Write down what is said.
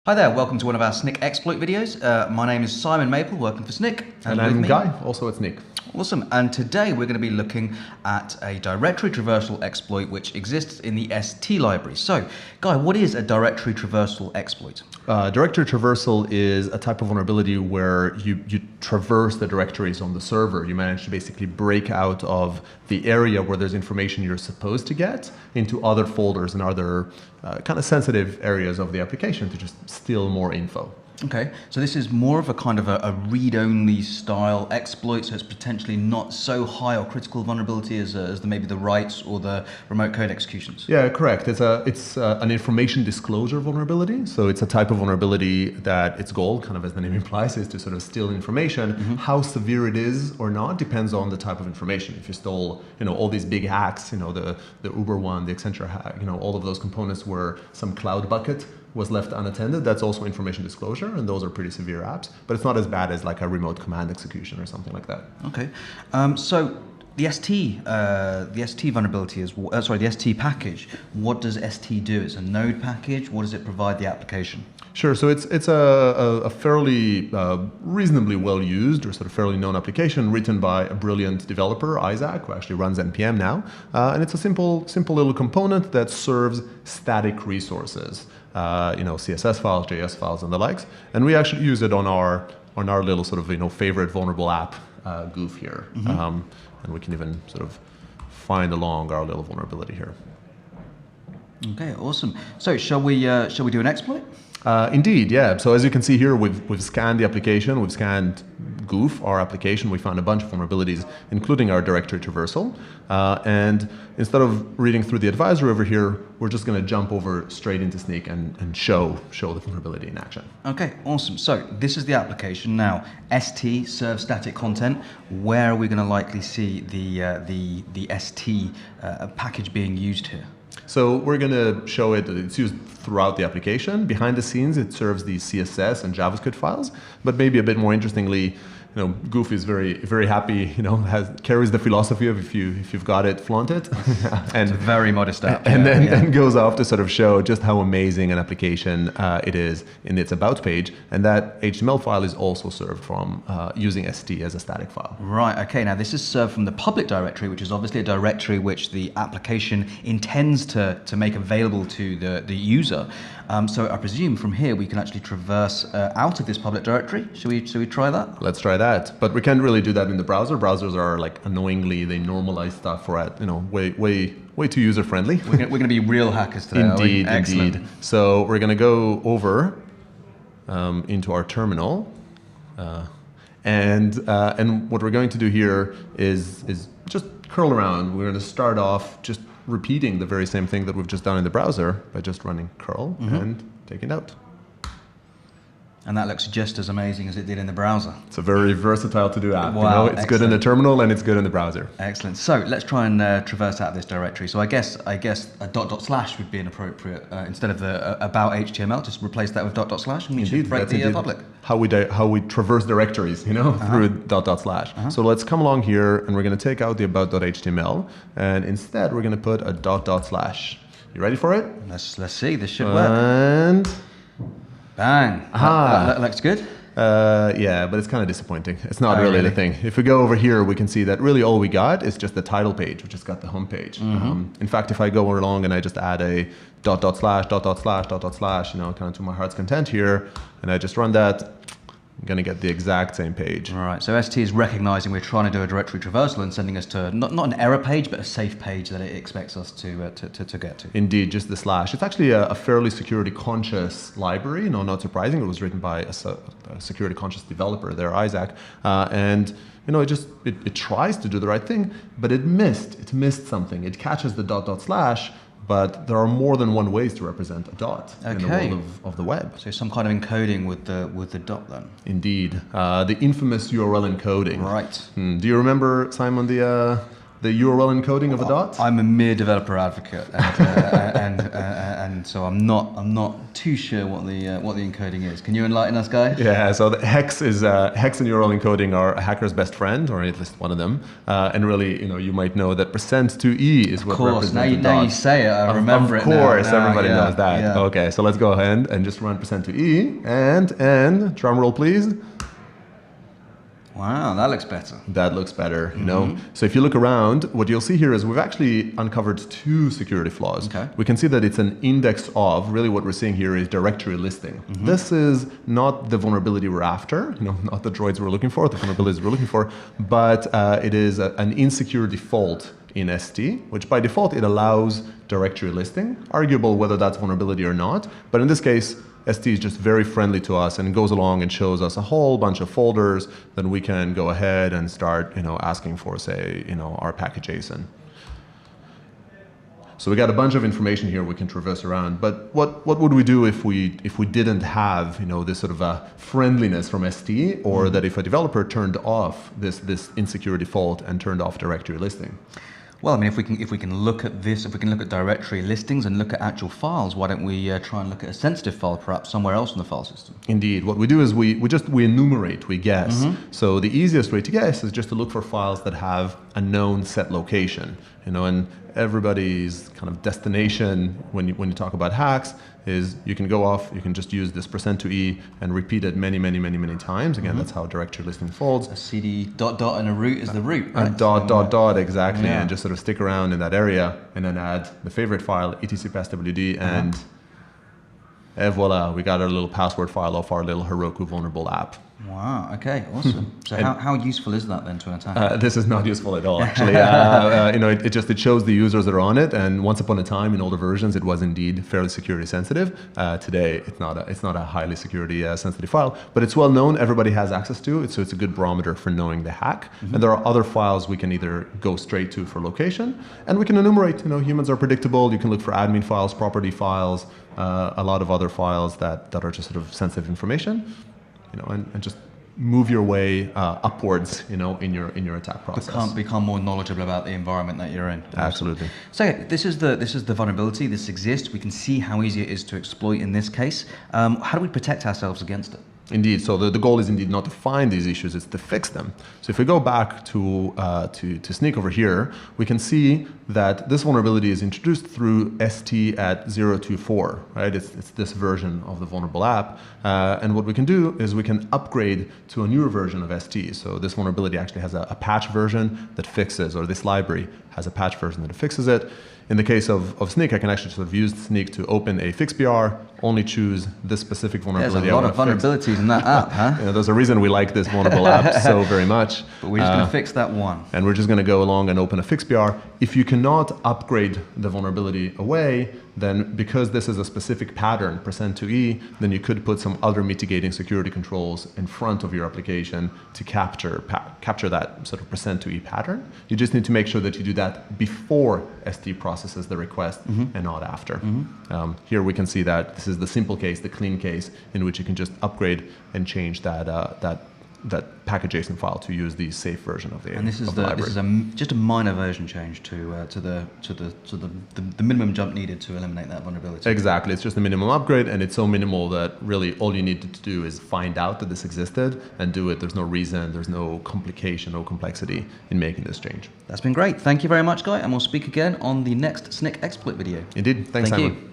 Hi there, welcome to one of our Snyk exploit videos. My name is Simon Maple, working for Snyk. And I'm Guy, also at Snyk. Awesome, and today we're going to be looking at a directory traversal exploit which exists in the ST library. So, Guy, what is a directory traversal exploit? Directory traversal is a type of vulnerability where you traverse the directories on the server. You manage to basically break out of the area where there's information you're supposed to get into other folders and other kind of sensitive areas of the application to just steal more info. Okay, so this is more of a kind of a read-only style exploit, so it's potentially not so high or critical vulnerability as maybe the writes or the remote code executions. Yeah, correct. It's an information disclosure vulnerability. So it's a type of vulnerability that its goal, kind of as the name implies, is to sort of steal information. Mm-hmm. How severe it is or not depends on the type of information. If you stole, all these big hacks, the Uber one, the Accenture hack, all of those components where some cloud bucket was left unattended, that's also information disclosure, and those are pretty severe apps, but it's not as bad as like a remote command execution or something like that. Okay, so the ST vulnerability is, the ST package, what does ST do? It's a node package, what does it provide the application? Sure, so it's a fairly reasonably well used or sort of fairly known application written by a brilliant developer, Isaac, who actually runs NPM now, and it's a simple little component that serves static resources. CSS files, JS files, and the likes. And we actually use it on our little sort of favorite vulnerable app goof here. Mm-hmm. And we can even sort of find along our little vulnerability here. Okay, awesome. So shall we do an exploit? Indeed, yeah. So as you can see here, we've scanned the application, we've scanned Goof, our application. We found a bunch of vulnerabilities, including our directory traversal. And instead of reading through the advisory over here, we're just going to jump over straight into Snyk and show the vulnerability in action. Okay, awesome. So this is the application now. ST serves static content. Where are we going to likely see the ST package being used here? So we're going to show it, it's used throughout the application. Behind the scenes, it serves these CSS and JavaScript files, but maybe a bit more interestingly, Goof is very, very happy, carries the philosophy of if you've got it, flaunt it. And it's a very modest app. And then goes off to sort of show just how amazing an application it is in its about page. And that HTML file is also served from using ST as a static file. Right, okay. Now this is served from the public directory, which is obviously a directory which the application intends to make available to the user. So I presume from here we can actually traverse out of this public directory. Should we try that? Let's try that. But we can't really do that in the browser. Browsers are like annoyingly, they normalize stuff for it, way too user friendly. We're going to be real hackers today. Indeed. So we're going to go over into our terminal, and what we're going to do here is just curl around. We're going to start off just repeating the very same thing that we've just done in the browser by just running curl and taking it out. And that looks just as amazing as it did in the browser. It's a very versatile to-do app. Wow, it's good in the terminal and it's good in the browser. Excellent. So let's try and traverse out of this directory. So I guess a / slash would be an appropriate instead of the about HTML. Just replace that with / slash, and we should break the public. How we traverse directories, through / slash. So let's come along here, and we're going to take out the about.html, and instead we're going to put a / slash. You ready for it? Let's see. This should work. And bang. That looks good. Yeah, but it's kind of disappointing. It's not really the thing. If we go over here, we can see that really all we got is just the title page, which has got the home page. In fact, if I go along and I just add a / slash, / slash, / slash, kind of to my heart's content here, and I just run that, I'm going to get the exact same page. All right, so ST is recognizing we're trying to do a directory traversal and sending us to not an error page, but a safe page that it expects us to get to. Indeed, just the slash. It's actually a fairly security-conscious library. Not surprising. It was written by a security-conscious developer there, Isaac. And it tries to do the right thing, but it missed. It missed something. It catches the / slash, but there are more than one ways to represent a dot in the world of the web. So some kind of encoding with the dot then. Indeed, the infamous URL encoding. Right. Do you remember, Simon, the URL encoding of a dot? I'm a mere developer advocate, and so I'm not too sure what the encoding is. Can you enlighten us, guys? Yeah, so the hex and URL encoding are a hacker's best friend, or at least one of them. And really, you might know that %2e is what represents the dot. Now you say it, I remember it now. Of course, everybody knows that. Yeah. Okay, so let's go ahead and just run %2e, and drum roll, please. Wow, that looks better. That looks better, So if you look around, what you'll see here is we've actually uncovered 2 security flaws. Okay. We can see that it's an index of, really what we're seeing here is directory listing. This is not the vulnerability we're after, not the droids we're looking for, the vulnerabilities we're looking for, but it is an insecure default in ST, which by default it allows directory listing. Arguable whether that's vulnerability or not, but in this case, ST is just very friendly to us and goes along and shows us a whole bunch of folders that we can go ahead and start, asking for, say, our package JSON. So we got a bunch of information here we can traverse around. But what would we do if we didn't have, this sort of a friendliness from ST, or that if a developer turned off this insecure default and turned off directory listing? Well, I mean, if we can look at this, if we can look at directory listings and look at actual files, why don't we try and look at a sensitive file perhaps somewhere else in the file system? Indeed. What we do is we enumerate, we guess. So the easiest way to guess is just to look for files that have a known set location. And everybody's kind of destination when you talk about hacks is you can go off, you can just use this %2e and repeat it many times. Again, that's how directory listing folds. A CD ... and a root is the root, right? And dot, exactly. Yeah. And just sort of stick around in that area and then add the favorite file, etc passwd, and voila, we got our little password file of our little Heroku vulnerable app. Wow, okay, awesome. So how useful is that then to an attacker? This is not useful at all, actually. It shows the users that are on it, and once upon a time in older versions it was indeed fairly security sensitive. Today it's not a highly security sensitive file, but it's well known, everybody has access to it, so it's a good barometer for knowing the hack. And there are other files we can either go straight to for location, and we can enumerate. Humans are predictable, you can look for admin files, property files, a lot of other files that are just sort of sensitive information. And just move your way upwards, in your attack process. Become more knowledgeable about the environment that you're in. Absolutely. So this is the vulnerability. This exists. We can see how easy it is to exploit in this case. How do we protect ourselves against it? Indeed. So the goal is indeed not to find these issues, it's to fix them. So if we go back to Snyk over here, we can see that this vulnerability is introduced through ST at 0.24, right? It's this version of the vulnerable app. And what we can do is we can upgrade to a newer version of ST. So this vulnerability actually has a patch version that fixes, or this library has a patch version that fixes it. In the case of Snyk, I can actually sort of use Snyk to open a fix PR, only choose this specific vulnerability. There's a lot of vulnerabilities in that app, huh? There's a reason we like this vulnerable app so very much. But we're just going to fix that one. And we're just going to go along and open a fix PR. If you cannot upgrade the vulnerability away, then because this is a specific pattern, %2e, then you could put some other mitigating security controls in front of your application to capture that sort of %2e pattern. You just need to make sure that you do that before ST processes the request and not after. Here we can see that this is the simple case, the clean case, in which you can just upgrade and change that package JSON file to use the safe version of the library. And this is just a minor version change to the minimum jump needed to eliminate that vulnerability. Exactly, it's just a minimum upgrade, and it's so minimal that really all you needed to do is find out that this existed and do it. There's no reason, there's no complication, no complexity in making this change. That's been great. Thank you very much, Guy, and we'll speak again on the next Snyk exploit video. Indeed, thanks, Simon. You.